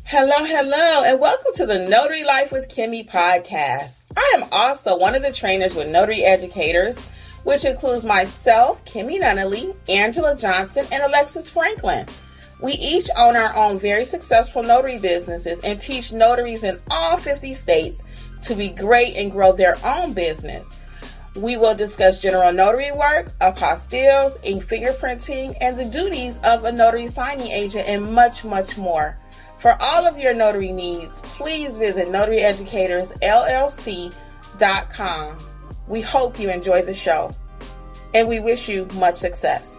Hello, and welcome to the Notary Life with Kimmi Podcast. I am also one of the trainers with Notary Educators, which includes myself, Kimberly Nunnally, Angela Johnson, and Alexis Franklin. We each own our own very successful notary businesses and teach notaries in all 50 states to be great and grow their own business. We will discuss general notary work, apostilles, ink fingerprinting, and the duties of a notary signing agent, and much, much more. For all of your notary needs, please visit notaryeducatorsllc.com. We hope you enjoy the show, and we wish you much success.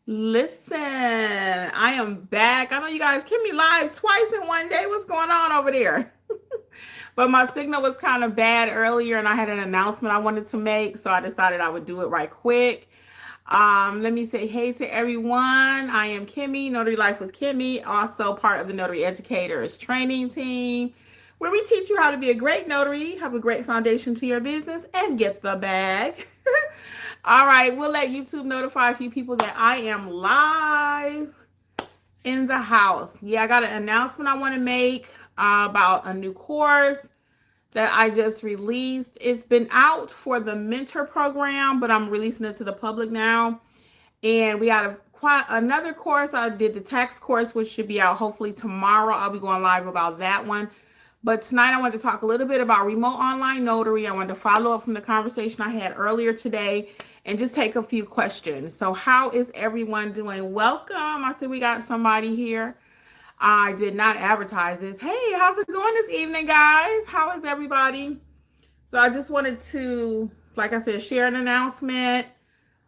Listen, I am back. I know you guys kept me live twice in one day. What's going on over there? But my signal was kind of bad earlier, and I had an announcement I wanted to make, so I decided I would do it right quick. Let me say hey to everyone. I am Kimmi, Notary Life with Kimmi, also part of the Notary Educators training team, where we teach you how to be a great notary, have a great foundation to your business, and get the bag. All right, we'll let YouTube notify a few people that I am live in the house. Yeah, I got an announcement I want to make about a new course that I just released. It's been out for the mentor program, but I'm releasing it to the public now. And we got another course. I did the tax course, which should be out hopefully tomorrow. I'll be going live about that one. But tonight I want to talk a little bit about remote online notary. I wanted to follow up from the conversation I had earlier today and just take a few questions. So how is everyone doing? Welcome. I see we got somebody here. I did not advertise this. Hey, how's it going this evening, guys? How is everybody? So I just wanted to, like I said, share an announcement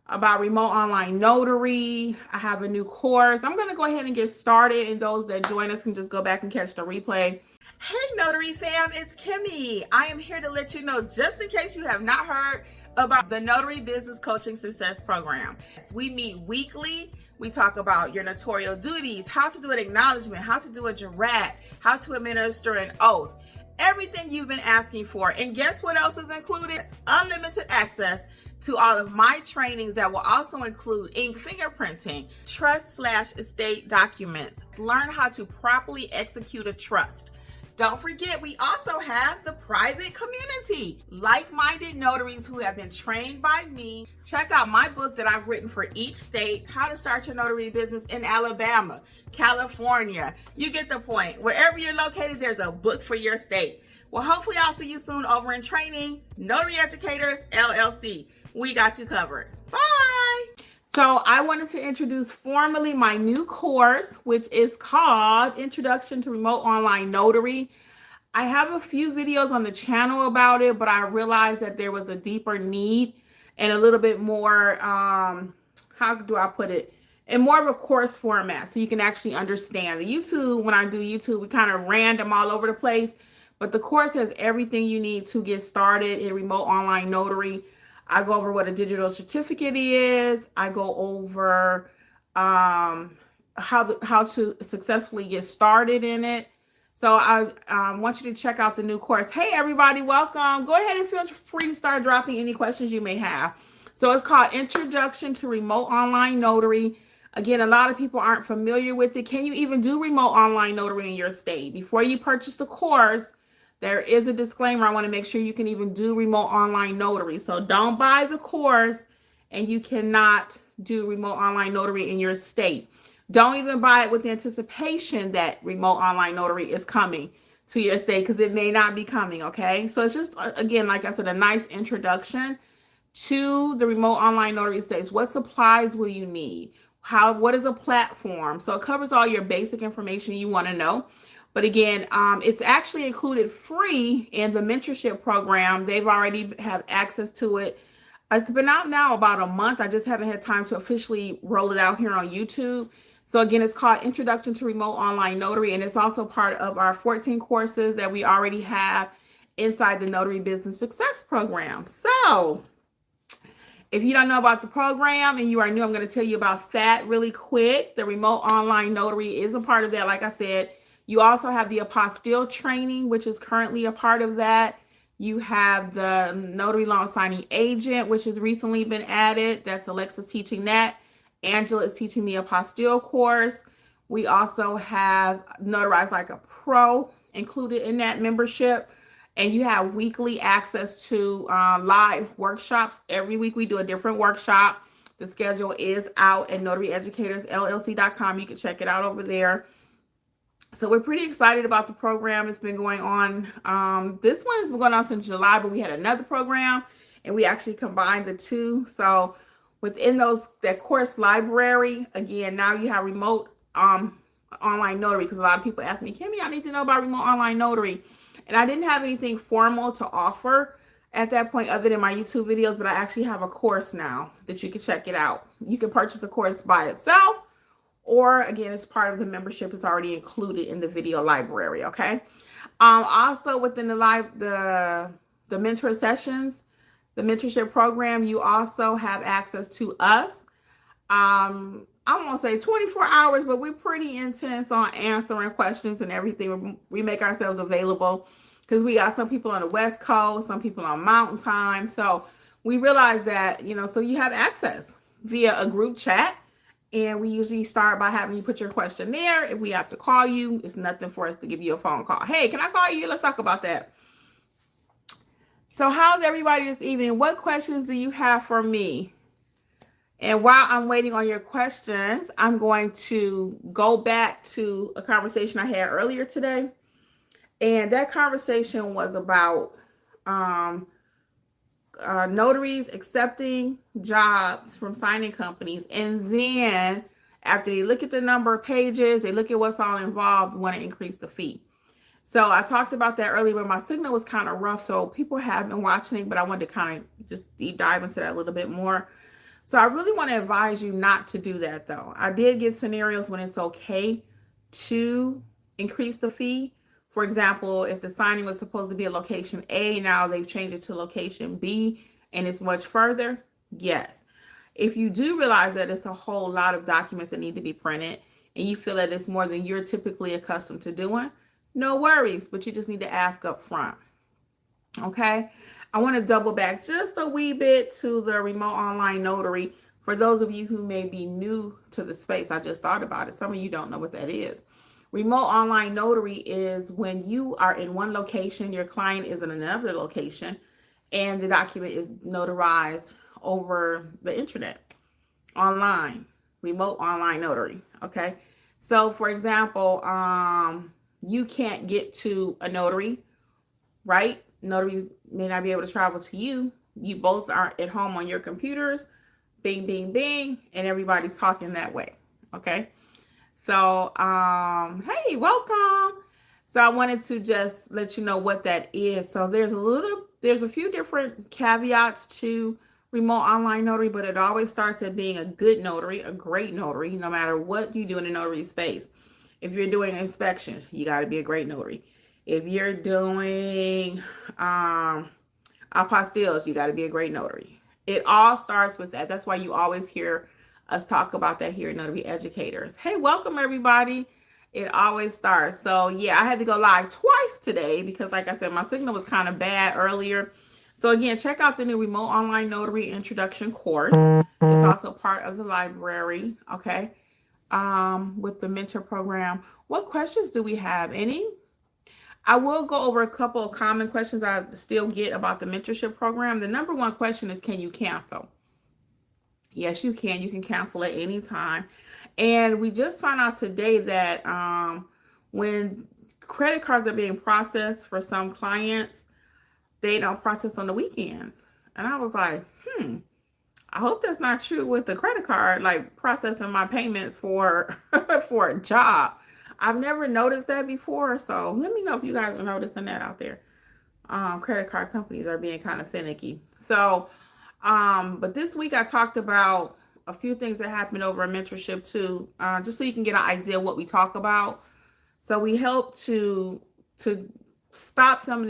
about remote online notary. I have a new course. I'm going to go ahead and get started, and those that join us can just go back and catch the replay. Hey, Notary fam, it's Kimmi. I am here to let you know, just in case you have not heard about the Notary Business Coaching Success Program. We meet weekly. We talk about your notarial duties, how to do an acknowledgement, how to do a jurat, how to administer an oath, everything you've been asking for. And guess what else is included? Unlimited access to all of my trainings that will also include ink fingerprinting, trust/estate documents, learn how to properly execute a trust. Don't forget, we also have the private community, like-minded notaries who have been trained by me. Check out my book that I've written for each state, How to Start Your Notary Business in Alabama, California. You get the point. Wherever you're located, there's a book for your state. Well, hopefully I'll see you soon over in training. Notary Educators, LLC. We got you covered. Bye. So I wanted to introduce formally my new course, which is called Introduction to Remote Online Notary. I have a few videos on the channel about it, but I realized that there was a deeper need and a little bit more, how do I put it, in more of a course format so you can actually understand. The YouTube, when I do YouTube, we kind of random all over the place, but the course has everything you need to get started in remote online notary. I go over what a digital certificate is. I go over how to successfully get started in it. So I want you to check out the new course. Hey, everybody, welcome. Go ahead and feel free to start dropping any questions you may have. So it's called Introduction to Remote Online Notary. Again, a lot of people aren't familiar with it. Can you even do remote online notary in your state? Before you purchase the course, there is a disclaimer. I want to make sure you can even do remote online notary. So don't buy the course and you cannot do remote online notary in your state. Don't even buy it with the anticipation that remote online notary is coming to your state, because it may not be coming, okay? So it's just, again, like I said, a nice introduction to the remote online notary states. What supplies will you need? What is a platform? So it covers all your basic information you want to know. But again, it's actually included free in the mentorship program. They've already have access to it. It's been out now about a month. I just haven't had time to officially roll it out here on YouTube. So again, it's called Introduction to Remote Online Notary, and it's also part of our 14 courses that we already have inside the Notary Business Success Program. So if you don't know about the program and you are new, I'm going to tell you about that really quick. The remote online notary is a part of that. Like I said, you also have the apostille training, which is currently a part of that. You have the notary loan signing agent, which has recently been added. That's Alexis teaching that. Angela is teaching the apostille course. We also have Notarize Like a Pro included in that membership. And you have weekly access to live workshops. Every week we do a different workshop. The schedule is out at notaryeducatorsllc.com. You can check it out over there. So we're pretty excited about the program. It's been going on. This one has been going on since July, but we had another program and we actually combined the two. So within that course library, again, now you have remote online notary, because a lot of people ask me, Kimmi, I need to know about remote online notary. And I didn't have anything formal to offer at that point other than my YouTube videos, but I actually have a course now that you can check it out. You can purchase a course by itself, or again, it's part of the membership. It's already included in the video library. Okay. Also within the mentor sessions, the mentorship program, you also have access to us. I won't say 24 hours, but we're pretty intense on answering questions and everything. We make ourselves available because we got some people on the West Coast, some people on Mountain Time. So we realize that, so you have access via a group chat. And we usually start by having you put your question there. If we have to call you, it's nothing for us to give you a phone call. Hey, can I call you? Let's talk about that. So how's everybody this evening? What questions do you have for me? And while I'm waiting on your questions, I'm going to go back to a conversation I had earlier today. And that conversation was about notaries accepting jobs from signing companies, and then after they look at the number of pages, they look at what's all involved, want to increase the fee. So I talked about that earlier, but my signal was kind of rough, so people have been watching it, but I wanted to kind of just deep dive into that a little bit more. So I really want to advise you not to do that, though. I did give scenarios when it's okay to increase the fee. For example, if the signing was supposed to be at location A, now they've changed it to location B and it's much further, yes. If you do realize that it's a whole lot of documents that need to be printed and you feel that it's more than you're typically accustomed to doing, no worries, but you just need to ask up front. Okay, I want to double back just a wee bit to the remote online notary. For those of you who may be new to the space, I just thought about it. Some of you don't know what that is. Remote online notary is when you are in one location, your client is in another location, and the document is notarized over the internet, online, remote online notary. Okay. So for example, you can't get to a notary, right? Notaries may not be able to travel to you. You both are at home on your computers, bing, bing, bing, and everybody's talking that way. Okay. So, hey, welcome. So I wanted to just let you know what that is. So there's a few different caveats to remote online notary, but it always starts at being a good notary, a great notary, no matter what you do in the notary space. If you're doing inspections, you got to be a great notary. If you're doing apostilles, you got to be a great notary. It all starts with that. That's why you always hear us talk about that here at Notary Educators. Hey, welcome everybody. It always starts. So yeah, I had to go live twice today because like I said, my signal was kind of bad earlier. So again, check out the new Remote Online Notary Introduction course. It's also part of the library, okay, with the mentor program. What questions do we have? Any? I will go over a couple of common questions I still get about the mentorship program. The number one question is, can you cancel? Yes, you can. You can cancel at any time. And we just found out today that when credit cards are being processed for some clients, they don't process on the weekends. And I was like, I hope that's not true with the credit card, like processing my payment for for a job. I've never noticed that before. So let me know if you guys are noticing that out there. Credit card companies are being kind of finicky. So but this week I talked about a few things that happened over a mentorship too, just so you can get an idea of what we talk about. So we help to stop some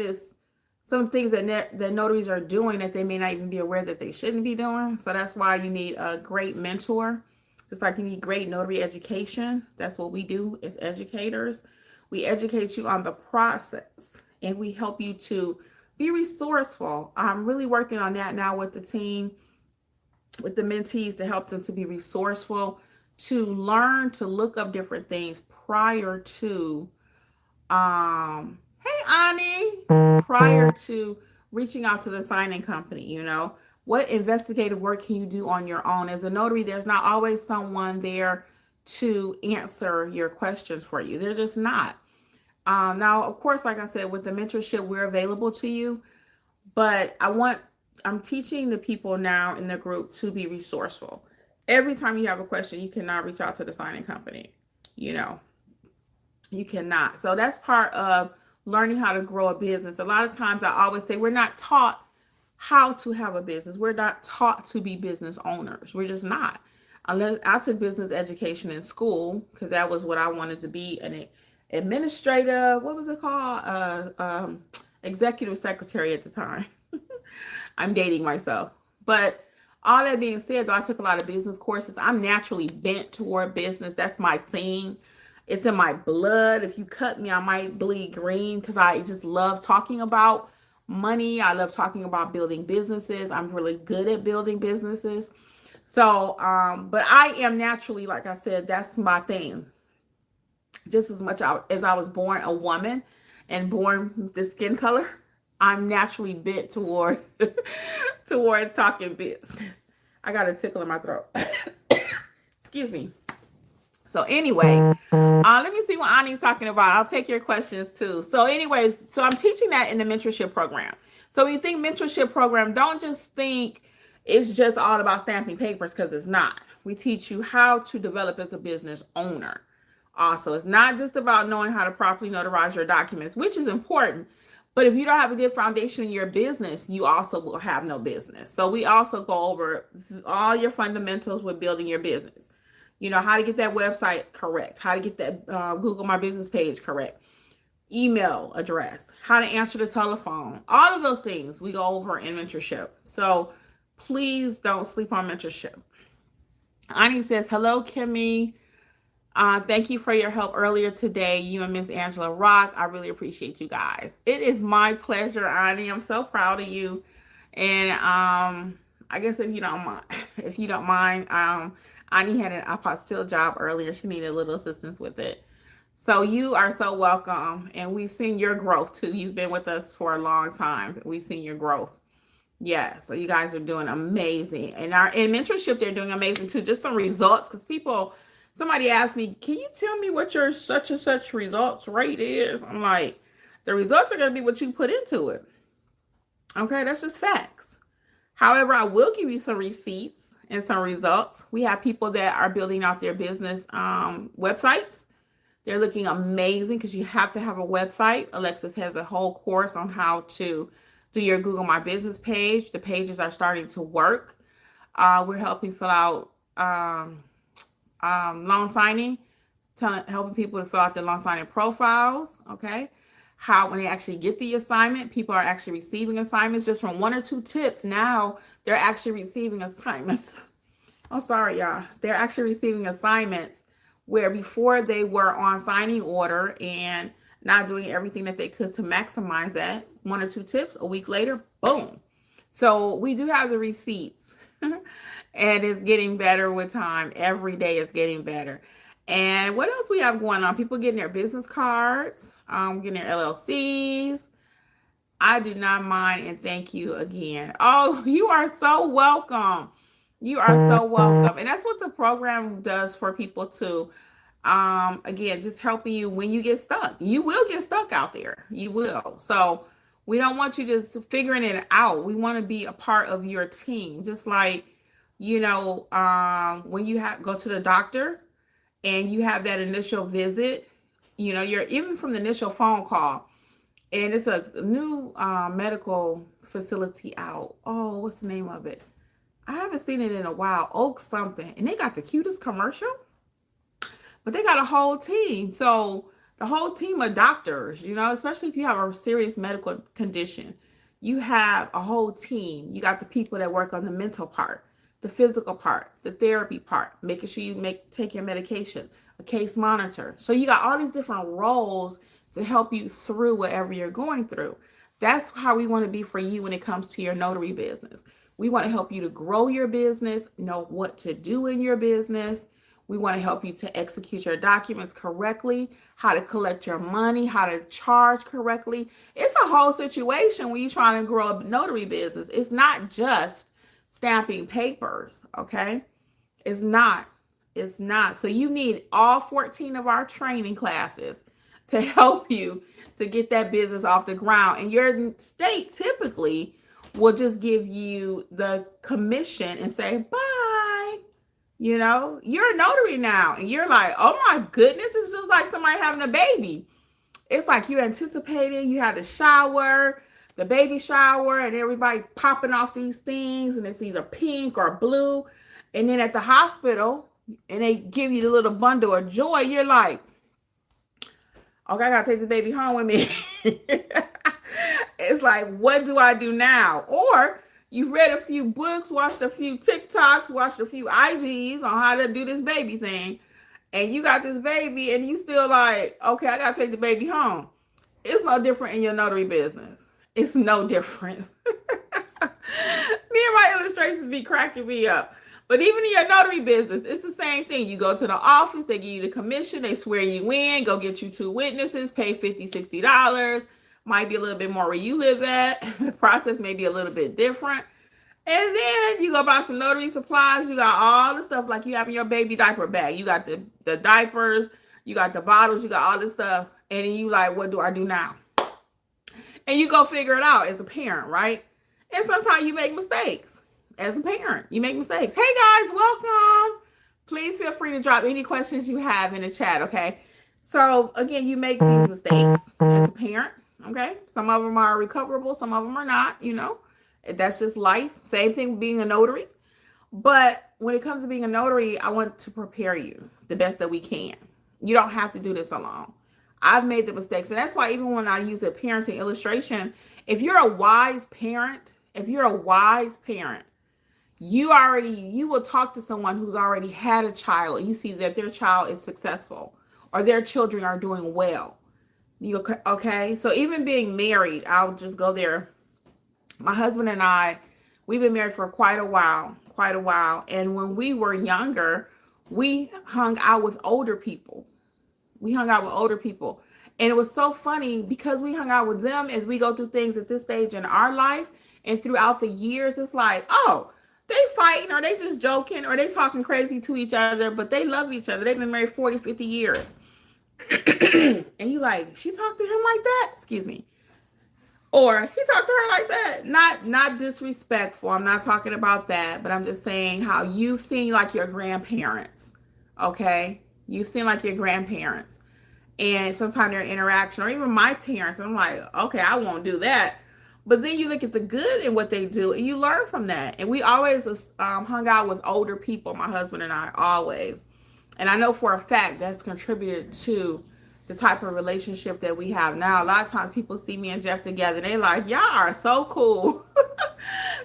things that notaries are doing that they may not even be aware that they shouldn't be doing. So that's why you need a great mentor, just like you need great notary education. That's what we do as educators. We educate you on the process and we help you to be resourceful. I'm really working on that now with the team, with the mentees, to help them to be resourceful, to learn to look up different things prior to, hey Ani, prior to reaching out to the signing company. What investigative work can you do on your own? As a notary, there's not always someone there to answer your questions for you. They're just not. Now, of course, like I said, with the mentorship, we're available to you, but I'm teaching the people now in the group to be resourceful. Every time you have a question, you cannot reach out to the signing company. You cannot. So that's part of learning how to grow a business. A lot of times I always say we're not taught how to have a business. We're not taught to be business owners. We're just not. Unless I took business education in school, because that was what I wanted to be, an administrative, what was it called? Executive secretary at the time. I'm dating myself. But all that being said, though, I took a lot of business courses. I'm naturally bent toward business. That's my thing. It's in my blood. If you cut me, I might bleed green, because I just love talking about money. I love talking about building businesses. I'm really good at building businesses. So, but I am naturally, like I said, that's my thing. Just as much as I was born a woman and born with the skin color, I'm naturally bent toward talking business. I got a tickle in my throat. Excuse me. So anyway, let me see what Ani's talking about. I'll take your questions too. So anyways, I'm teaching that in the mentorship program. So when you think mentorship program, don't just think it's just all about stamping papers, because it's not. We teach you how to develop as a business owner. Also, it's not just about knowing how to properly notarize your documents, which is important. But if you don't have a good foundation in your business, you also will have no business. So we also go over all your fundamentals with building your business. How to get that website correct, how to get that Google My Business page correct, email address, how to answer the telephone, all of those things we go over in mentorship. So please don't sleep on mentorship. Ani says, hello, Kimmi. Thank you for your help earlier today. You and Miss Angela rock. I really appreciate you guys. It is my pleasure, Ani. I'm so proud of you. And I guess if you don't mind, Ani had an apostille job earlier. She needed a little assistance with it. So you are so welcome. And we've seen your growth too. You've been with us for a long time. We've seen your growth. Yeah, so you guys are doing amazing. And in mentorship, they're doing amazing too. Just some results, because somebody asked me, can you tell me what your such and such results rate is? I'm like, the results are going to be what you put into it. Okay, that's just facts. However, I will give you some receipts and some results. We have people that are building out their business websites. They're looking amazing, because you have to have a website. Alexis has a whole course on how to do your Google My Business page. The pages are starting to work. We're helping fill out loan signing, helping people to fill out their loan signing profiles. Okay. How, when they actually get the assignment, people are actually receiving assignments just from 1 or 2 tips. Now they're actually receiving assignments. Oh, sorry, y'all. They're actually receiving assignments where before they were on signing order and not doing everything that they could to maximize that. 1 or 2 tips, a week later, boom. So we do have the receipts and it's getting better with time. Every day it's getting better. And what else we have going on? People getting their business cards, getting their LLCs. I do not mind, and thank you again. Oh, you are so welcome. You are so welcome. And that's what the program does for people too. Again, just helping you when you get stuck. You will get stuck out there. You will. So we don't want you just figuring it out. We want to be a part of your team. Just like, when you go to the doctor and you have that initial visit, you're even from the initial phone call, and it's a new medical facility out. Oh, what's the name of it? I haven't seen it in a while. Oak something. And they got the cutest commercial, but they got a whole team. So the whole team of doctors, especially if you have a serious medical condition, you have a whole team. You got the people that work on the mental part, the physical part, the therapy part, making sure you take your medication, a case monitor. So you got all these different roles to help you through whatever you're going through. That's how we want to be for you when it comes to your notary business. We want to help you to grow your business, know what to do in your business. We want to help you to execute your documents correctly, how to collect your money, how to charge correctly. It's a whole situation when you're trying to grow a notary business. It's not just stamping papers, okay? It's not. It's not. So you need all 14 of our training classes to help you to get that business off the ground. And your state typically will just give you the commission and say, bye. You know, you're a notary now. And you're like, oh my goodness, it's just like somebody having a baby. It's like you anticipated, you had the shower, the baby shower, and everybody popping off these things, and it's either pink or blue. And then at the hospital, and they give you the little bundle of joy, you're like, okay, I gotta take the baby home with me. It's like, what do I do now? Or you've read a few books, watched a few TikToks, watched a few IGs on how to do this baby thing, and you got this baby, and you still like, okay, I gotta take the baby home. It's no different in your notary business. It's no different. Me and my illustrations be cracking me up. But even in your notary business, it's the same thing. You go to the office, they give you the commission, they swear you in, go get you 2 witnesses, pay $50, $60. Might be a little bit more where you live at. The process may be a little bit different. And then you go buy some notary supplies. You got all the stuff like you have in your baby diaper bag. You got the diapers, you got the bottles, you got all this stuff. And then you like, what do I do now? And you go figure it out as a parent, right? And sometimes you make mistakes. As a parent, you make mistakes. Hey guys, welcome. Please feel free to drop any questions you have in the chat, okay? So again, you make these mistakes as a parent, okay? Some of them are recoverable, some of them are not, you know. That's just life. Same thing with being a notary. But when it comes to being a notary, I want to prepare you the best that we can. You don't have to do this alone. I've made the mistakes. And that's why even when I use a parenting illustration, if you're a wise parent, you will talk to someone who's already had a child. You see that their child is successful or their children are doing well. Okay? So even being married, I'll just go there. My husband and I, we've been married for quite a while. And when we were younger, we hung out with older people. And it was so funny because we hung out with them as we go through things at this stage in our life. And throughout the years, it's like, oh, they fighting or they just joking or they talking crazy to each other, but they love each other. They've been married 40, 50 years. And you like, she talked to him like that? Excuse me. Or he talked to her like that. Not disrespectful. I'm not talking about that, but I'm just saying how you've seen like your grandparents. Okay? You've seen like your grandparents. And sometimes their interaction, or even my parents, I'm like, okay, I won't do that. But then you look at the good in what they do and you learn from that. And we always hung out with older people, my husband and I, always. And I know for a fact that's contributed to the type of relationship that we have now. A lot of times people see me and Jeff together. They're like, y'all are so cool.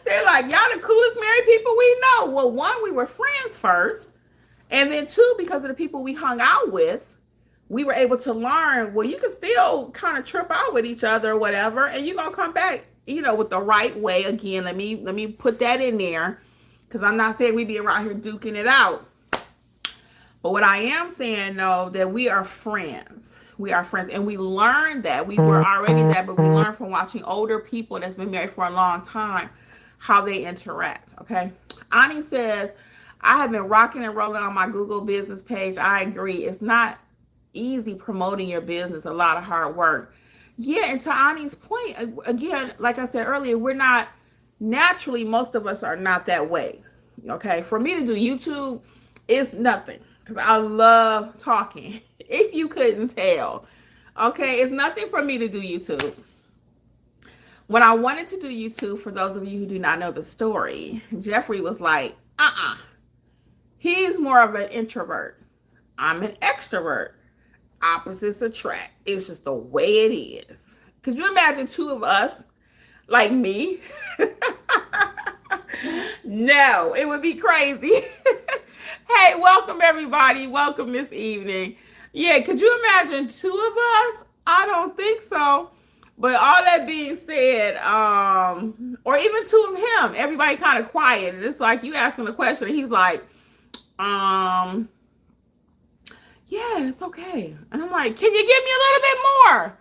They're like, y'all the coolest married people we know. Well, one, we were friends first. And then two, because of the people we hung out with, we were able to learn, well, you can still kind of trip out with each other or whatever, and you're going to come back, you know, with the right way. Again, let me put that in there, because I'm not saying we be around here duking it out. But what I am saying, though, that we are friends. We are friends, and we learned that. We were already that, but we learned from watching older people that's been married for a long time, how they interact, okay? Ani says, I have been rocking and rolling on my Google business page. I agree. It's not easy promoting your business, a lot of hard work. Yeah, and to Ani's point, again, like I said earlier, we're not naturally, most of us are not that way. Okay, for me to do YouTube, it's nothing because I love talking. If you couldn't tell, okay, it's nothing for me to do YouTube. When I wanted to do YouTube, for those of you who do not know the story, Jeffrey was like, he's more of an introvert. I'm an extrovert. Opposites attract. It's just the way it is. Could you imagine two of us like me? No, it would be crazy. Hey, welcome everybody. Welcome this evening. Yeah, could you imagine two of us? I don't think so. But all that being said, or even to him, everybody kind of quiet. And it's like you ask him a question, and he's like, yeah, it's okay. And I'm like, can you give me a little bit more?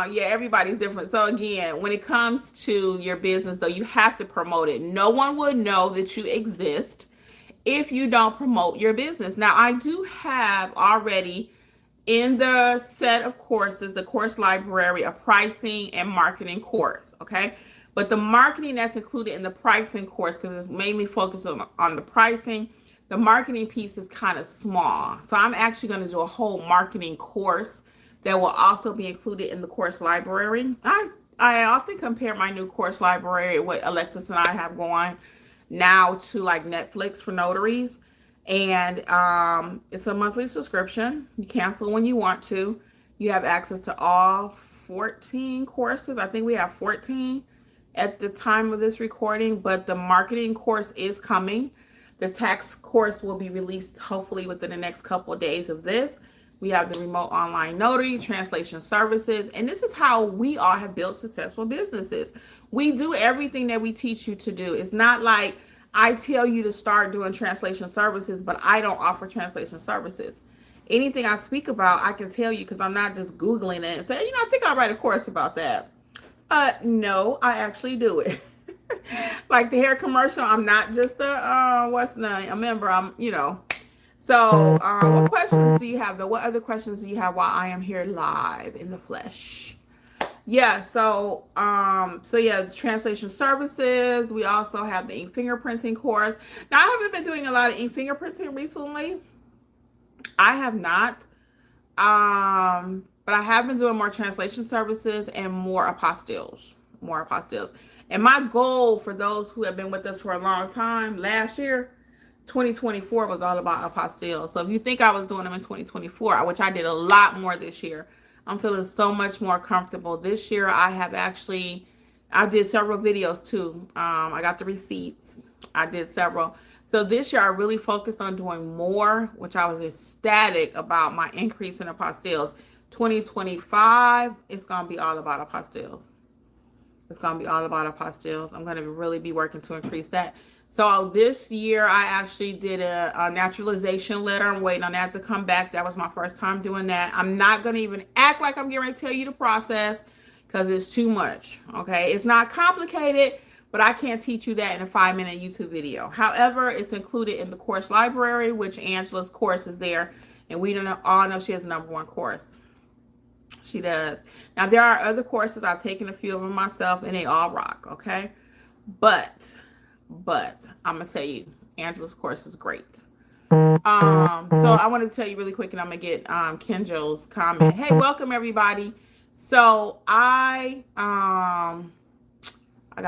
Yeah, everybody's different. So again, when it comes to your business, though, you have to promote it. No one will know that you exist if you don't promote your business. Now, I do have already in the set of courses, the course library, a pricing and marketing course, okay? But the marketing that's included in the pricing course, because it's mainly focused on the pricing, the marketing piece is kind of small. So I'm actually going to do a whole marketing course that will also be included in the course library. I often compare my new course library, what Alexis and I have going now, to like Netflix for notaries. And it's a monthly subscription. You cancel when you want to. You have access to all 14 courses. I think we have 14 at the time of this recording, but the marketing course is coming. The tax course will be released hopefully within the next couple of days of this. We have the remote online notary, translation services, and this is how we all have built successful businesses. We do everything that we teach you to do. It's not like I tell you to start doing translation services, but I don't offer translation services. Anything I speak about, I can tell you because I'm not just Googling it and saying, I think I'll write a course about that. No, I actually do it. Like the hair commercial, I'm not just a member. So what questions do you have though? What other questions do you have while I am here live in the flesh? Yeah, so yeah, translation services. We also have the ink fingerprinting course. Now, I haven't been doing a lot of ink fingerprinting recently. I have not. But I have been doing more translation services and more apostilles. And my goal for those who have been with us for a long time, last year, 2024 was all about apostilles. So if you think I was doing them in 2024, which I did a lot more this year, I'm feeling so much more comfortable. This year, I did several videos too. I got the receipts. I did several. So this year, I really focused on doing more, which I was ecstatic about my increase in apostilles. 2025, it's going to be all about apostilles. It's going to be all about apostilles. I'm going to really be working to increase that. So this year, I actually did a naturalization letter. I'm waiting on that to come back. That was my first time doing that. I'm not going to even act like I'm going to tell you the process because it's too much, okay? It's not complicated, but I can't teach you that in a 5-minute YouTube video. However, it's included in the course library, which Angela's course is there, and we all know she has the #1 course. She does. Now, there are other courses. I've taken a few of them myself, and they all rock, okay? But I'm going to tell you, Angela's course is great. So I want to tell you really quick, and I'm going to get Kenjo's comment. Hey, welcome, everybody. So I got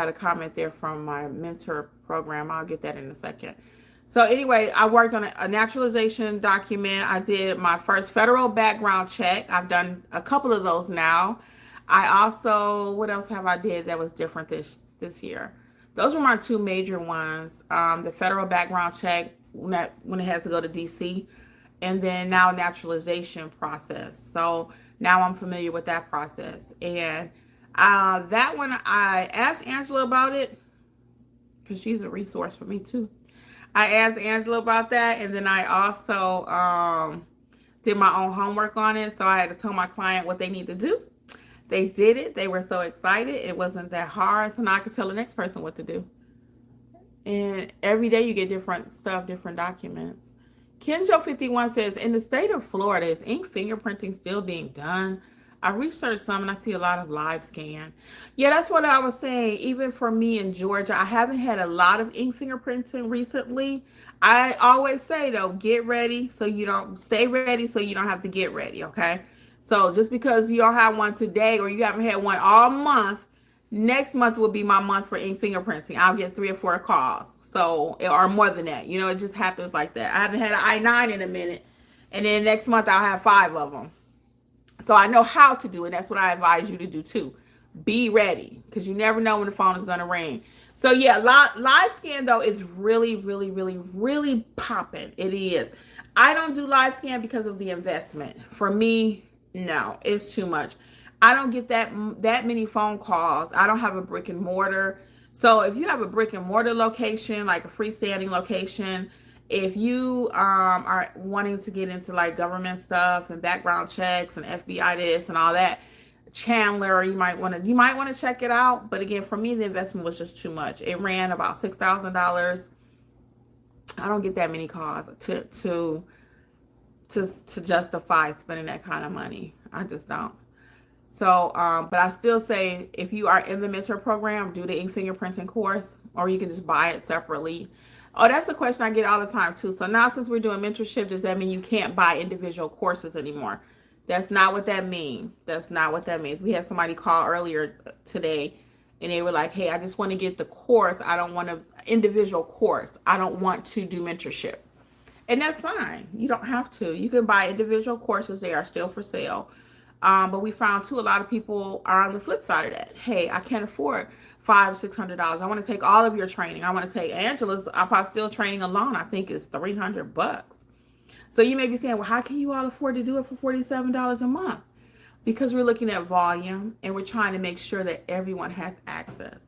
a comment there from my mentor program. I'll get that in a second. So anyway, I worked on a naturalization document. I did my first federal background check. I've done a couple of those now. I also, what else have I did that was different this year? Those were my two major ones. The federal background check when it has to go to DC, and then now naturalization process. So now I'm familiar with that process. And that one, I asked Angela about it because she's a resource for me too. I asked Angela about that, and then I also did my own homework on it. So I had to tell my client what they need to do. They did it. They were so excited. It wasn't that hard. So now I can tell the next person what to do. And every day you get different stuff, different documents. Kenjo51 says, in the state of Florida, is ink fingerprinting still being done? I researched some and I see a lot of live scan. Yeah, that's what I was saying. Even for me in Georgia, I haven't had a lot of ink fingerprinting recently. I always say though, get ready so you don't stay ready so you don't have to get ready, okay? So just because you don't have one today or you haven't had one all month, next month will be my month for ink fingerprinting. I'll get 3 or 4 calls. So, or more than that. You know, it just happens like that. I haven't had an I-9 in a minute. And then next month I'll have 5 of them. So I know how to do it. That's what I advise you to do too. Be ready because you never know when the phone is going to ring. So yeah, live scan though is really, really, really, really popping. It is. I don't do live scan because of the investment. For me, No, it's too much. I don't get that many phone calls. I don't have a brick and mortar. So if you have a brick and mortar location, like a freestanding location, if you are wanting to get into like government stuff and background checks and FBI this and all that, Chandler, you might want to check it out. But again, for me, the investment was just too much. It ran about $6,000. I don't get that many calls to justify spending that kind of money. I just don't. So, but I still say if you are in the mentor program, do the ink fingerprinting course, or you can just buy it separately. Oh, that's a question I get all the time too. So now since we're doing mentorship, does that mean you can't buy individual courses anymore? That's not what that means. That's not what that means. We had somebody call earlier today and they were like, hey, I just want to get the course. I don't want an individual course. I don't want to do mentorship. And that's fine. You don't have to. You can buy individual courses. They are still for sale. But we found too, a lot of people are on the flip side of that. Hey, I can't afford $500-$600. I want to take all of your training. I want to take Angela's apostille training alone. I think is $300. So you may be saying, well, how can you all afford to do it for $47 a month? Because we're looking at volume and we're trying to make sure that everyone has access.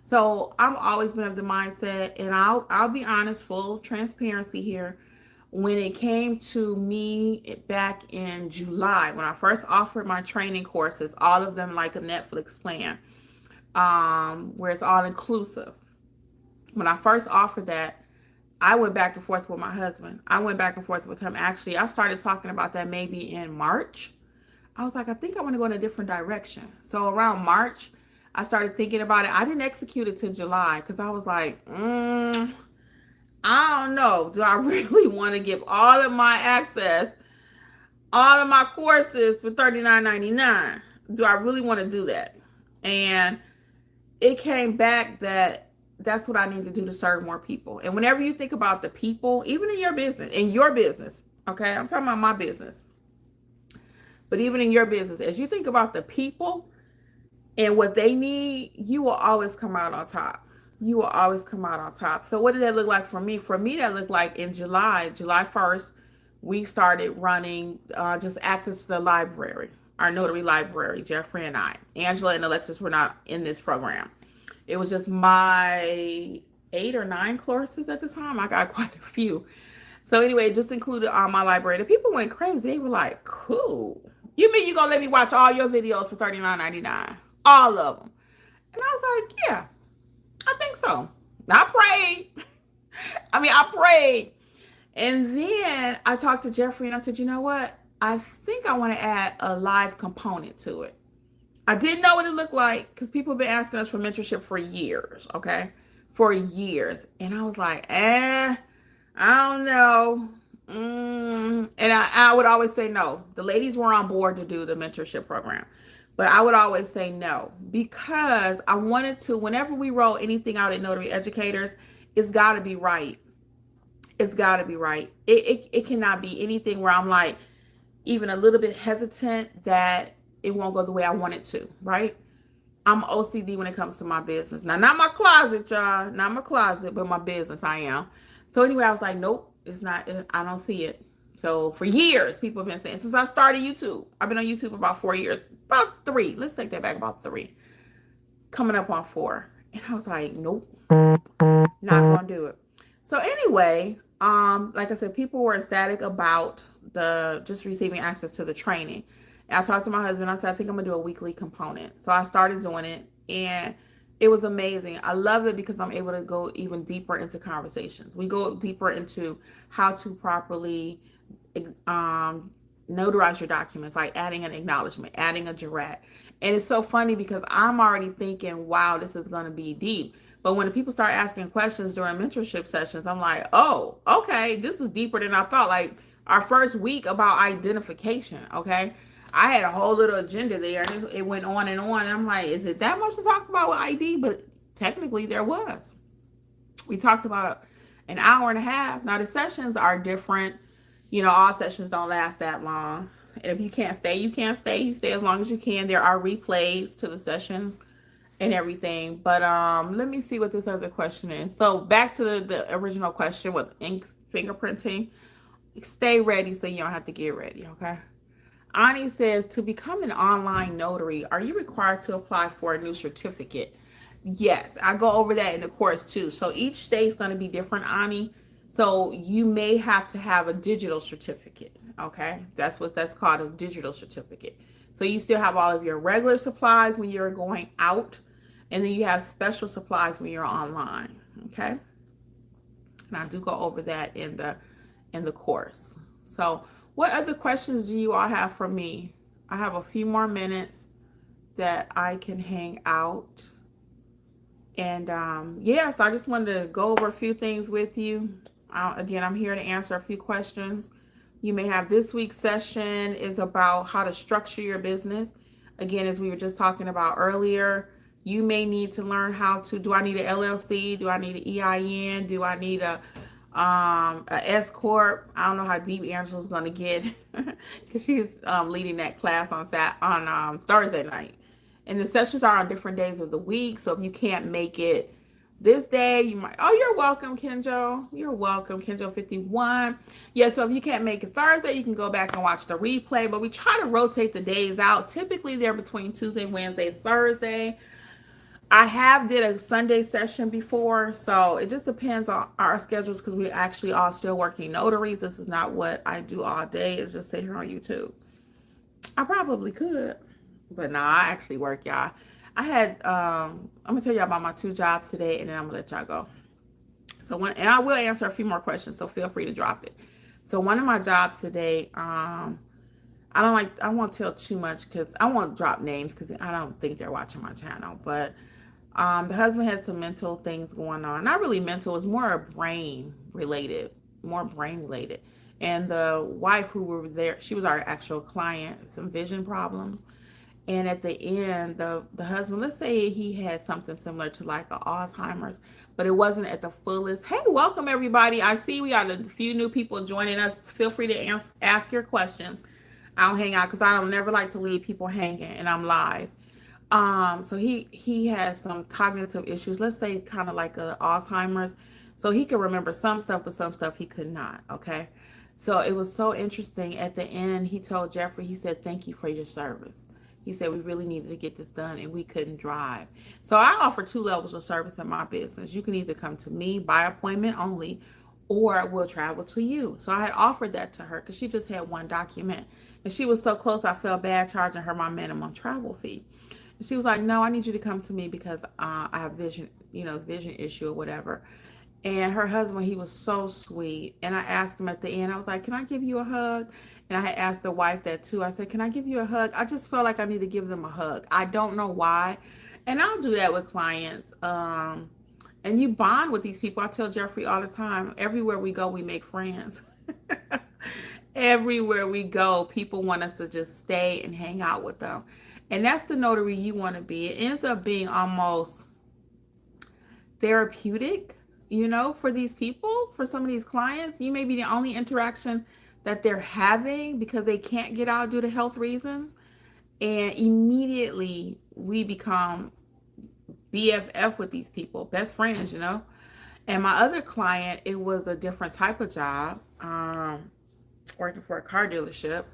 So I've always been of the mindset, and I'll be honest, full transparency here. When it came to me back in July, when I first offered my training courses, all of them like a Netflix plan, where it's all inclusive. When I first offered that, I went back and forth with my husband. I went back and forth with him. Actually, I started talking about that maybe in March. I was like, I think I want to go in a different direction. So around March, I started thinking about it. I didn't execute it till July because I was like, I don't know. Do I really want to give all of my access, all of my courses for $39.99? Do I really want to do that? And it came back that that's what I need to do to serve more people. And whenever you think about the people, even in your business, okay, I'm talking about my business, but even in your business, as you think about the people and what they need, you will always come out on top. You will always come out on top. So what did that look like for me? For me, that looked like in July 1st, we started running just access to the library, our notary library, Jeffrey and I. Angela and Alexis were not in this program. It was just my 8 or 9 courses at the time. I got quite a few. So anyway, it just included my library. The people went crazy. They were like, cool. You mean you're going to let me watch all your videos for $39.99? All of them. And I was like, yeah, I think so. I prayed. And then I talked to Jeffrey and I said, you know what? I think I want to add a live component to it. I didn't know what it looked like because people have been asking us for mentorship for years, okay? For years. And I was like, I don't know. And I would always say no. The ladies were on board to do the mentorship program. But I would always say no because I wanted to, whenever we roll anything out at Notary Educators, it's got to be right. It's got to be right. It cannot be anything where I'm like even a little bit hesitant that it won't go the way I want it to, right? I'm OCD when it comes to my business. Now, not my closet, y'all. Not my closet, but my business, I am. So anyway, I was like, nope, it's not. I don't see it. So for years, people have been saying, since I started YouTube, I've been on YouTube about 4 years, about 3. Let's take that back, about 3. Coming up on 4. And I was like, nope, not going to do it. So anyway, like I said, people were ecstatic about just receiving access to the training. And I talked to my husband. I said, I think I'm going to do a weekly component. So I started doing it, and it was amazing. I love it because I'm able to go even deeper into conversations. We go deeper into how to properly notarize your documents, like adding an acknowledgement, adding a jurat. And it's so funny because I'm already thinking, wow, this is going to be deep. But when people start asking questions during mentorship sessions, I'm like, oh, okay, this is deeper than I thought. Like our first week about identification, okay? I had a whole little agenda there, and it went on and on. And I'm like, is it that much to talk about with ID? But technically there was. We talked about an hour and a half. Now the sessions are different. You know, all sessions don't last that long. And if you can't stay, you can't stay. You stay as long as you can. There are replays to the sessions and everything. But let me see what this other question is. So back to the original question with ink fingerprinting. Stay ready so you don't have to get ready, okay? Ani says, to become an online notary, are you required to apply for a new certificate? Yes, I go over that in the course too. So each state's going to be different, Ani. So you may have to have a digital certificate. Okay, that's what that's called, a digital certificate. So you still have all of your regular supplies when you're going out, and then you have special supplies when you're online. Okay, and I do go over that in the course. So what other questions do you all have for me? I have a few more minutes that I can hang out. And so I just wanted to go over a few things with you. Again, I'm here to answer a few questions you may have. This week's session is about how to structure your business. Again, as we were just talking about earlier, you may need to learn how to, do I need an LLC? Do I need an EIN? Do I need a S Corp? I don't know how deep Angela's going to get because she's leading that class on Thursday night. And the sessions are on different days of the week. So if you can't make it this day, you might, oh, you're welcome, Kenjo. You're welcome, Kenjo51. Yeah, so if you can't make it Thursday, you can go back and watch the replay. But we try to rotate the days out. Typically, they're between Tuesday, Wednesday, Thursday. I have did a Sunday session before, so it just depends on our schedules because we actually all still working notaries. This is not what I do all day. It's just sit here on YouTube. I probably could. But no, I actually work, y'all. I had, I'm going to tell y'all about my 2 jobs today, and then I'm going to let y'all go. And I will answer a few more questions, so feel free to drop it. So one of my jobs today, I won't tell too much because I won't drop names because I don't think they're watching my channel. But the husband had some mental things going on. Not really mental, it was more brain related. And the wife who were there, she was our actual client, some vision problems. And at the end, the husband, let's say he had something similar to like a Alzheimer's, but it wasn't at the fullest. Hey, welcome everybody. I see we got a few new people joining us. Feel free to ask your questions. I don't hang out because I don't never like to leave people hanging, and I'm live. So he has some cognitive issues, let's say kind of like a Alzheimer's. So he could remember some stuff, but some stuff he could not. Okay. So it was so interesting. At the end, he told Jeffrey, he said, thank you for your service. He said, we really needed to get this done and we couldn't drive. So I offer 2 levels of service in my business. You can either come to me by appointment only, or we'll travel to you. So I had offered that to her because she just had 1 document. And she was so close, I felt bad charging her my minimum travel fee. And she was like, no, I need you to come to me because I have vision issue or whatever. And her husband, he was so sweet. And I asked him at the end, I was like, can I give you a hug? And I had asked the wife that too. I said, can I give you a hug? I just felt like I need to give them a hug. I don't know why. And I'll do that with clients. And you bond with these people. I tell Jeffrey all the time, everywhere we go, we make friends. Everywhere we go, people want us to just stay and hang out with them. And that's the notary you want to be. It ends up being almost therapeutic, for these people, for some of these clients. You may be the only interaction that they're having because they can't get out due to health reasons. And immediately we become BFF with these people, best friends, And my other client, it was a different type of job, working for a car dealership.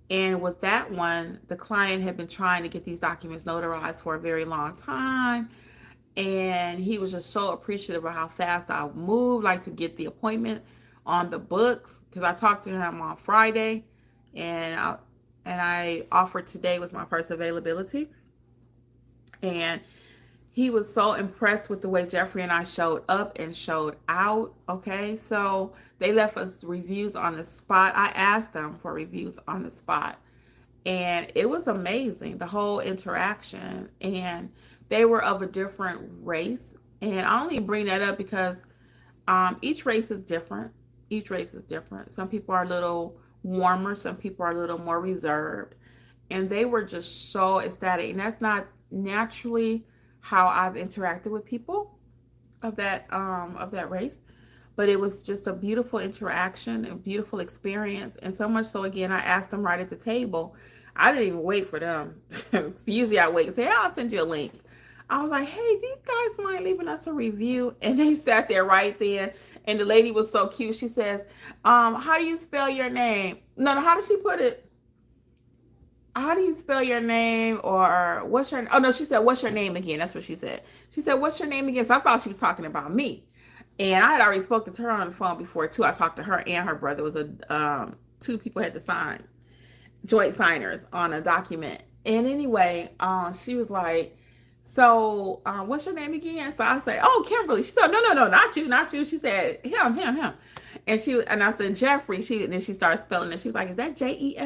And with that one, the client had been trying to get these documents notarized for a very long time. And he was just so appreciative of how fast I moved, like to get the appointment on the books, because I talked to him on Friday, and I offered today was my first availability. And he was so impressed with the way Jeffrey and I showed up and showed out. Okay, so they left us reviews on the spot. I asked them for reviews on the spot, and it was amazing, the whole interaction. And they were of a different race. And I only bring that up because each race is different. Some people are a little warmer. Some people are a little more reserved. And they were just so ecstatic. And that's not naturally how I've interacted with people of that race. But it was just a beautiful interaction, a beautiful experience. And so much so, again, I asked them right at the table. I didn't even wait for them. So usually I wait and say, hey, I'll send you a link. I was like, hey, do you guys mind leaving us a review? And they sat there right then. And the lady was so cute. She says, how do you spell your name? No, how did she put it? how do you spell your name? Or what's your, oh no, she said, what's your name again? That's what she said. She said, what's your name again? So I thought she was talking about me. And I had already spoken to her on the phone before too. I talked to her and her brother. It was two people had to sign, joint signers on a document. And anyway, she was like, so what's your name again? So I said, oh, Kimberly. She said, no, not you. She said, him. And I said, Jeffrey. And then she started spelling it. She was like, is that Jeffery?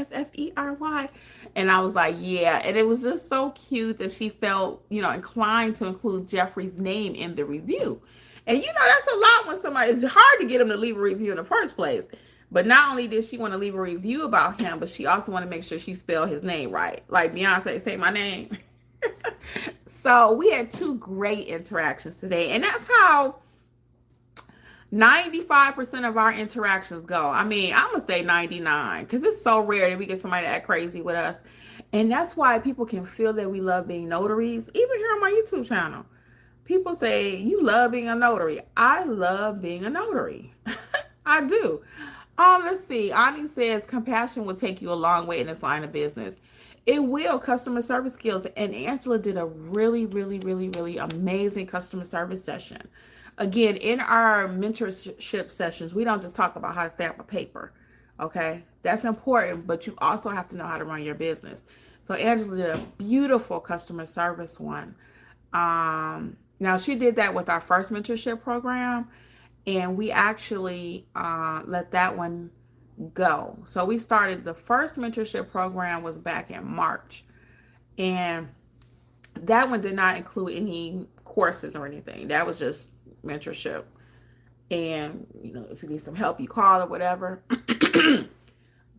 And I was like, yeah. And it was just so cute that she felt, inclined to include Jeffrey's name in the review. And that's a lot when somebody, it's hard to get them to leave a review in the first place. But not only did she want to leave a review about him, but she also wanted to make sure she spelled his name right. Like Beyonce, say my name. So we had two great interactions today. And that's how 95% of our interactions go. I mean, I'm going to say 99 because it's so rare that we get somebody to act crazy with us. And that's why people can feel that we love being notaries. Even here on my YouTube channel, people say, you love being a notary. I love being a notary. I do. Let's see. Ani says, compassion will take you a long way in this line of business. It will. Customer service skills. And Angela did a really, really, really, really amazing customer service session. Again, in our mentorship sessions, we don't just talk about how to stamp a paper. Okay? That's important, but you also have to know how to run your business. So Angela did a beautiful customer service one. Now, she did that with our first mentorship program, and we actually let that one go. So we started, the first mentorship program was back in March, and that one did not include any courses or anything. That was just mentorship. And, if you need some help, you call or whatever.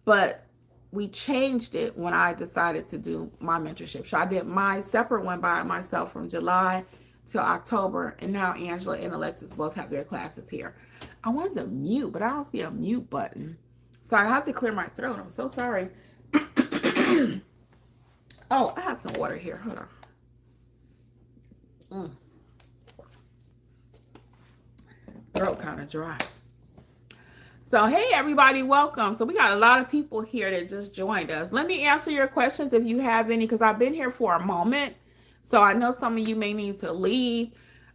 But we changed it when I decided to do my mentorship. So I did my separate one by myself from July till October, and now Angela and Alexis both have their classes here. I wanted to mute, but I don't see a mute button. So I have to clear my throat. I'm so sorry. Oh, I have some water here. Hold on. Throat kind of dry. So, hey, everybody, welcome. So we got a lot of people here that just joined us. Let me answer your questions if you have any, because I've been here for a moment. So I know some of you may need to leave.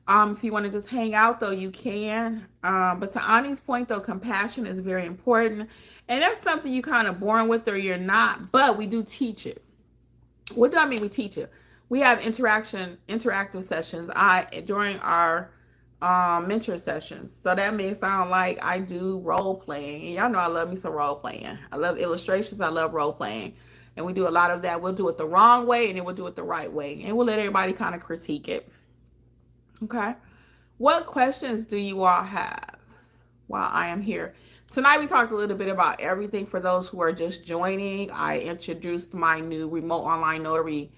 If you want to just hang out, though, you can. But to Ani's point, though, compassion is very important. And that's something you kind of born with or you're not. But we do teach it. What do I mean we teach it? We have interactive sessions during our mentor sessions. So that may sound like I do role playing. And y'all know I love me some role playing. I love illustrations. I love role playing. And we do a lot of that. We'll do it the wrong way and then we'll do it the right way. And we'll let everybody kind of critique it. Okay. What questions do you all have while I am here? Tonight we talked a little bit about everything for those who are just joining. I introduced my new remote online notary,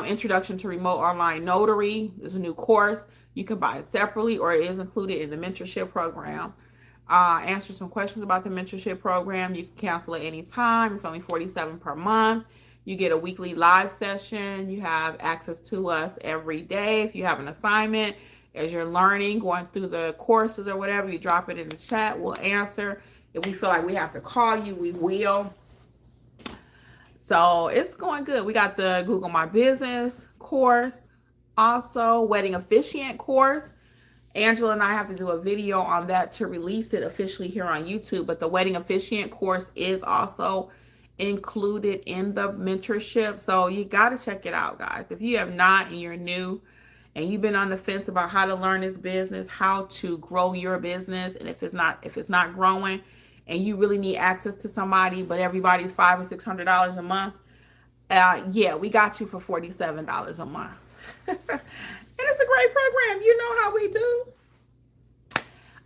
introduction to remote online notary. There's a new course. You can buy it separately or it is included in the mentorship program. Answer some questions about the mentorship program. You can cancel at any time. It's only $47 per month. You get a weekly live session. You have access to us every day. If you have an assignment, as you're learning, going through the courses or whatever, you drop it in the chat. We'll answer. If we feel like we have to call you, we will. So it's going good. We got the Google My Business course. Also, wedding officiant course. Angela and I have to do a video on that to release it officially here on YouTube. But the wedding officiant course is also included in the mentorship. So you got to check it out, guys. If you have not and you're new and you've been on the fence about how to learn this business, how to grow your business, and if it's not growing and you really need access to somebody, but everybody's $500 or $600 a month, yeah, we got you for $47 a month. And it's a great program. You know how we do.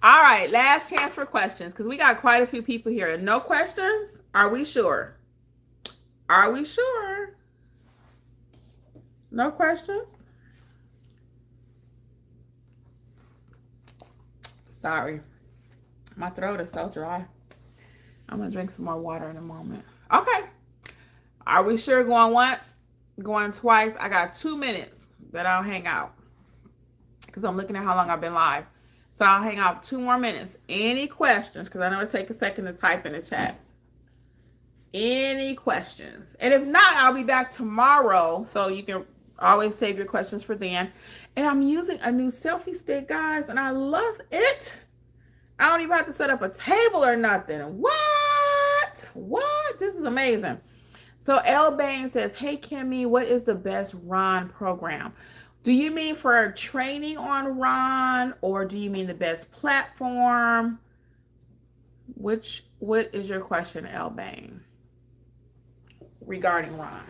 All right, last chance for questions because we got quite a few people here. No questions? Are we sure? Are we sure? No questions? Sorry. My throat is so dry. I'm going to drink some more water in a moment. Okay. Are we sure? Going once? Going twice? I got 2 minutes that I'll hang out because I'm looking at how long I've been live. So I'll hang out 2 more minutes. Any questions? Because I know it takes a second to type in the chat. Any questions? And if not, I'll be back tomorrow. So you can always save your questions for then. And I'm using a new selfie stick, guys, and I love it. I don't even have to set up a table or nothing. What? This is amazing. So L. Bain says, hey, Kimmi, what is the best Ron program? Do you mean for training on Ron, or do you mean the best platform? What is your question, L. Bain, regarding Ron?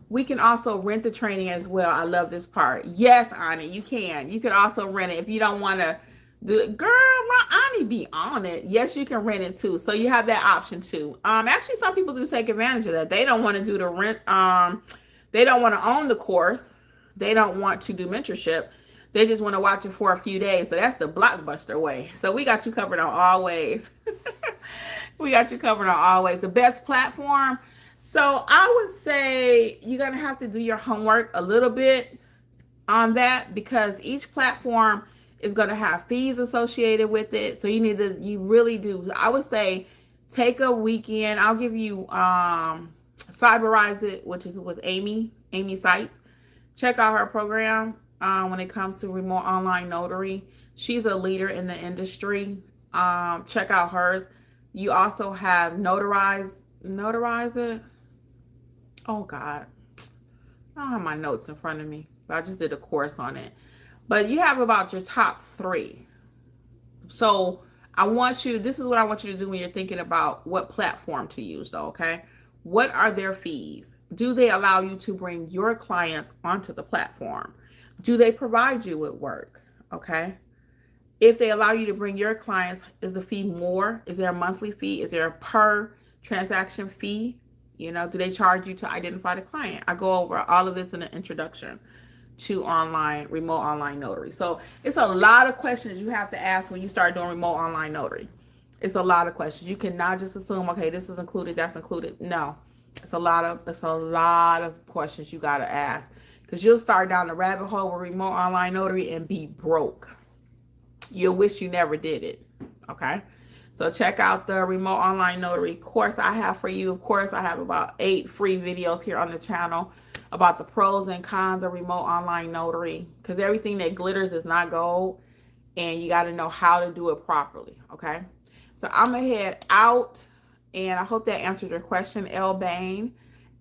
We can also rent the training as well. I love this part. Yes, Ani, you can. You can also rent it if you don't want to do it. Girl, my Ani be on it. Yes, you can rent it too. So you have that option too. Actually, some people do take advantage of that. They don't want to do the rent. They don't want to own the course. They don't want to do mentorship. They just want to watch it for a few days. So that's the blockbuster way. So we got you covered on all ways. We got you covered on all ways. The best platform. So I would say you're going to have to do your homework a little bit on that, because each platform is going to have fees associated with it. So you really do. I would say take a weekend. I'll give you Cyberize It, which is with Amy Sites. Check out her program when it comes to remote online notary. She's a leader in the industry. Check out hers. You also have Notarize It. Oh God, I don't have my notes in front of me, but I just did a course on it. But you have about your top 3. So this is what I want you to do when you're thinking about what platform to use though, okay? What are their fees? Do they allow you to bring your clients onto the platform? Do they provide you with work? Okay. If they allow you to bring your clients, is the fee more? Is there a monthly fee? Is there a per transaction fee? Do they charge you to identify the client? I go over all of this in the introduction to remote online notary. So it's a lot of questions you have to ask when you start doing remote online notary. It's a lot of questions. You cannot just assume, okay, this is included, that's included. No, it's a lot of questions you got to ask, because you'll start down the rabbit hole with remote online notary and be broke. You'll wish you never did it. Okay. So check out the remote online notary course I have for you. Of course, I have about 8 free videos here on the channel about the pros and cons of remote online notary, because everything that glitters is not gold, and you got to know how to do it properly. Okay. So I'm going to head out, and I hope that answered your question, L. Bain.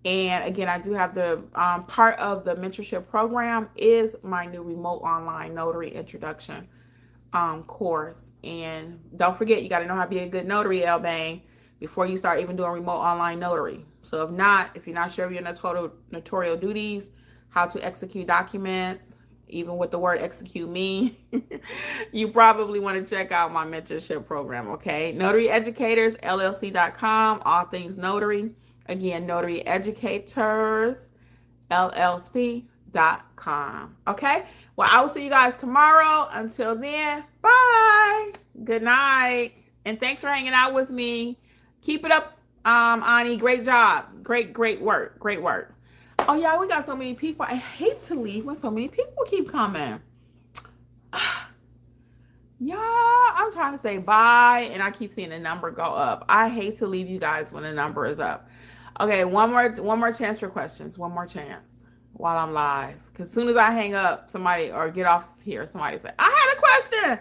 And again, I do have the part of the mentorship program is my new remote online notary introduction course. And don't forget, you got to know how to be a good notary, L. Bain, before you start even doing remote online notary. So if you're not sure of your notarial duties, how to execute documents, even what the word execute mean, you probably want to check out my mentorship program. Okay. NotaryEducatorsLLC.com, all things notary. Again, NotaryEducatorsLLC.com. Okay. Well, I will see you guys tomorrow. Until then, bye. Good night. And thanks for hanging out with me. Keep it up, Ani. Great job. Great work. Great work. Oh, yeah, we got so many people. I hate to leave when so many people keep coming. Yeah, I'm trying to say bye, and I keep seeing the number go up. I hate to leave you guys when the number is up. Okay, one more chance for questions. One more chance while I'm live. Because as soon as I hang up, somebody, or get off here, somebody say, I had a question.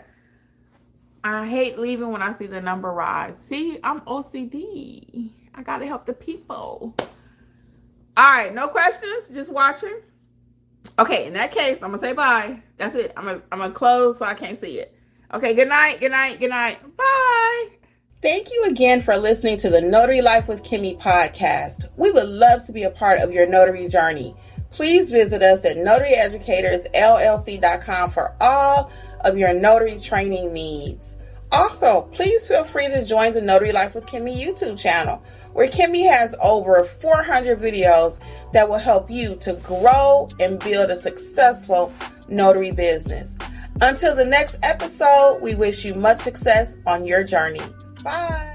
I hate leaving when I see the number rise. See, I'm OCD. I got to help the people. All right, no questions, just watching. Okay, in that case, I'm going to say bye. That's it. I'm going to close so I can't see it. Okay, good night. Bye. Thank you again for listening to the Notary Life with Kimmi podcast. We would love to be a part of your notary journey. Please visit us at NotaryEducatorsLLC.com for all of your notary training needs. Also, please feel free to join the Notary Life with Kimmi YouTube channel, where Kimmi has over 400 videos that will help you to grow and build a successful notary business. Until the next episode, we wish you much success on your journey. Bye.